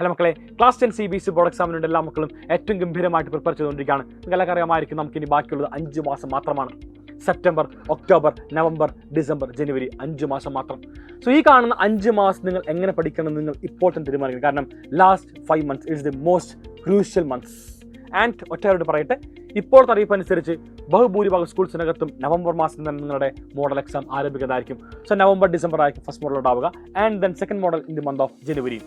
Hello മക്കളെ, class 10 CBSE board എക്സാമിനുണ്ട് എല്ലാ മക്കളും ഏറ്റവും ഗംഭീരമായിട്ട് പ്രിപ്പയർ ചെയ്തുകൊണ്ടിരിക്കുകയാണ്. നിങ്ങൾക്കെല്ലാം അറിയാമായിരിക്കും നമുക്കിനി ബാക്കിയുള്ളത് 5 മാസം മാത്രമാണ്. സെപ്റ്റംബർ, ഒക്ടോബർ, നവംബർ, ഡിസംബർ, ജനുവരി 5 മാസം മാത്രം. സോ ഈ കാണുന്ന 5 മാസം നിങ്ങൾ എങ്ങനെ പഠിക്കണം എന്ന് നിങ്ങൾ ഇപ്പോൾ തന്നെ തീരുമാനിക്കണം. കാരണം last 5 months is the most crucial months. And ഒറ്റയാളോട് പറയട്ടെ, ഇപ്പോഴത്തെ അറിയിപ്പനുസരിച്ച് ബഹുഭൂരിഭാഗം സ്കൂൾസിനകത്തും നവംബർ മാസം തന്നെ നിങ്ങളുടെ മോഡൽ എക്സാം ആരംഭിക്കുന്നതായിരിക്കും. സോ നവംബർ, ഡിസംബർ ആയിരിക്കും ഫസ്റ്റ് മോഡൽ ഉണ്ടാവുക. And then second model in the month of January.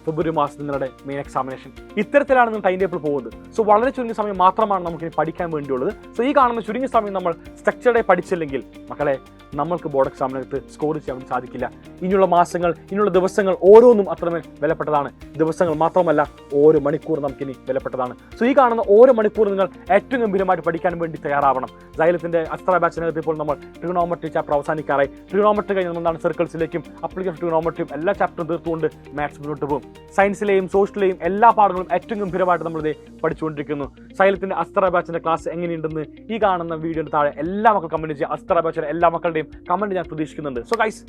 February മാസം നിങ്ങളുടെ മെയിൻ എക്സാമിനേഷൻ. ഇത്തരത്തിലാണ് നിങ്ങൾ ടൈം ടേബിൾ പോകുന്നത്. സോ വളരെ ചുരുങ്ങിയ സമയം മാത്രമാണ് നമുക്കിനി പഠിക്കാൻ വേണ്ടിയുള്ളത്. സോ ഈ കാണുന്ന ചുരുങ്ങിയ സമയം നമ്മൾ സ്ട്രക്ചർഡായി പഠിച്ചില്ലെങ്കിൽ മക്കളെ നമ്മൾക്ക് ബോർഡ് എക്സാമിനകത്ത് സ്കോർ ചെയ്യാൻ വേണ്ടി സാധിക്കില്ല. ഇനിയുള്ള മാസങ്ങൾ, ഇനിയുള്ള ദിവസങ്ങൾ ഓരോന്നും അത്രമേൽ വിലപ്പെട്ടതാണ്. ദിവസങ്ങൾ മാത്രമല്ല, ഓരോ മണിക്കൂർ നമുക്കിനി വിലപ്പെട്ടതാണ്. സോ ഈ കാണുന്ന ഓരോ മണിക്കൂർ നിങ്ങൾ ഏറ്റവും ഗംഭീരമായിട്ട് പഠിക്കാൻ വേണ്ടി തയ്യാറാവണം. സൈലത്തിൻ്റെ അസ്ത്ര ബാച്ചിനകത്ത് ഇപ്പോൾ നമ്മൾ ട്രിഗണോമെട്രി ചാപ്റ്റർ അവസാനിക്കാറായി. ട്രിഗണോമെട്രി കഴിഞ്ഞ് നമ്മളാണ് സർക്കിൾസിലേക്കും അപ്ലിക്കേഷൻ ട്രിഗണോമെട്രിയും എല്ലാ ചാപ്റ്ററും തീർത്തുകൊണ്ട് മാത്സ് മുന്നോട്ട് പോകും. സയൻസിലെയും സോഷ്യലിലെയും എല്ലാ പാഠങ്ങളും ഏറ്റവും ഗംഭീരമായിട്ട് നമ്മളിത് പഠിച്ചുകൊണ്ടിരിക്കുന്നു. സൈലത്തിൻ്റെ അസ്ത്ര ബാച്ചിൻ്റെ ക്ലാസ് എങ്ങനെയുണ്ടെന്ന് ഈ കാണുന്ന വീഡിയോയുടെ താഴെ എല്ലാ മക്കളും കമൻറ്റ് ചെയ്യുക. അസ്ത്ര ബാച്ചിലെ എല്ലാ മക്കളുടെയും കമൻറ്റ് ഞാൻ പ്രതീക്ഷിക്കുന്നുണ്ട്. സോ ഗൈസ്,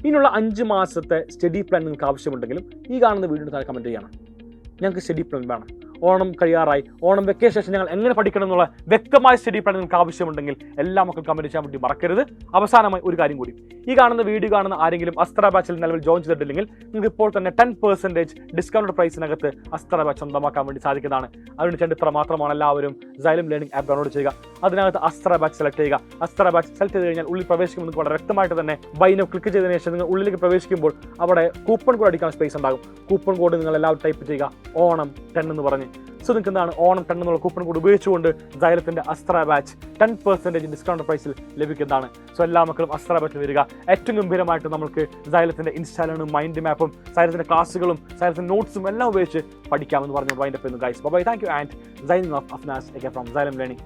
ഇനിയുള്ള 5 മാസത്തെ സ്റ്റഡി പ്ലാൻ നിങ്ങൾക്ക് ആവശ്യമുണ്ടെങ്കിലും ഈ കാണുന്ന വീഡിയോയുടെ താഴെ കമൻറ്റ് ചെയ്യണം. ഞങ്ങൾക്ക് സ്റ്റഡി പ്ലാൻ വേണം. ഓണം കഴിയാറായി, ഓണം വെക്കേഷൻ ശേഷം ഞങ്ങൾ എങ്ങനെ പഠിക്കണം എന്നുള്ള വ്യക്തമായ സ്റ്റഡി പ്ലാൻ നിങ്ങൾക്ക് ആവശ്യമുണ്ടെങ്കിൽ എല്ലാ മക്കളും കമൻറ്റ് ചെയ്യാൻ വേണ്ടി മറക്കരുത്. അവസാനമായി ഒരു കാര്യം കൂടി, ഈ കാണുന്ന വീഡിയോ കാണുന്ന ആരെങ്കിലും അസ്ത്ര ബാച്ചിൽ നിലവിൽ ജോയിൻ ചെയ്തിട്ടില്ലെങ്കിൽ നിങ്ങൾക്ക് ഇപ്പോൾ തന്നെ 10% ഡിസ്കൗണ്ട് പ്രൈസിനകത്ത് അസ്ത്ര ബാച്ച് സ്വന്തമാക്കാൻ വേണ്ടി സാധിക്കുന്നതാണ്. അതിന് വേണ്ടി ഇത്ര മാത്രമാണ്. എല്ലാവരും സൈലം ലേണിംഗ് ആപ്പ് ഡൗൺലോഡ് ചെയ്യുക. അതിനകത്ത് അസ്ത്ര ബാച്ച് സെലക്ട് ചെയ്യുക. അസ്ത്ര ബാച്ച് സെലക്ട് ചെയ്ത് കഴിഞ്ഞാൽ ഉള്ളിൽ പ്രവേശിക്കുമ്പോൾ നിങ്ങൾക്ക് വളരെ വ്യക്തമായിട്ട് തന്നെ ബൈ നൗ ക്ലിക്ക് ചെയ്തതിനു ശേഷം നിങ്ങൾ ഉള്ളിലേക്ക് പ്രവേശിക്കുമ്പോൾ അവിടെ കൂപ്പൺ കോഡ് അടിക്കാൻ സ്പേസ് ഉണ്ടാകും. കൂപ്പൺ കോഡ് നിങ്ങൾ എല്ലാവരും ടൈപ്പ് ചെയ്യുക, ഓണം 10 എന്ന് പറഞ്ഞ്. സോ നിങ്ങൾക്ക് എന്താണ്, ഓണം 10 എന്നുള്ള കൂപ്പൺ കോഡ് ഉപയോഗിച്ചുകൊണ്ട് സൈലത്തിൻ്റെ അസ്ത്ര ബാച്ച് 10% ഡിസ്കൗണ്ട് പ്രൈസിൽ ലഭിക്കുന്നതാണ്. സോ എല്ലാ മക്കളും അസ്ത്ര ബാച്ചിൽ വരിക. ഏറ്റവും ഗംഭീരമായിട്ട് നമുക്ക് സൈലത്തിൻ്റെ ഇൻസ്റ്റാളും മൈൻഡ് മാപ്പും സൈലത്തിൻ്റെ ക്ലാസ്സുകളും സൈലത്തിൻ്റെ നോട്ട്സും എല്ലാം ഉപയോഗിച്ച് പഠിക്കാമെന്ന് പറഞ്ഞു വൈൻഡ് അപ്പ് ചെയ്യുന്നു guys. Bye, thank you and signing off Afnas from Xylem learning.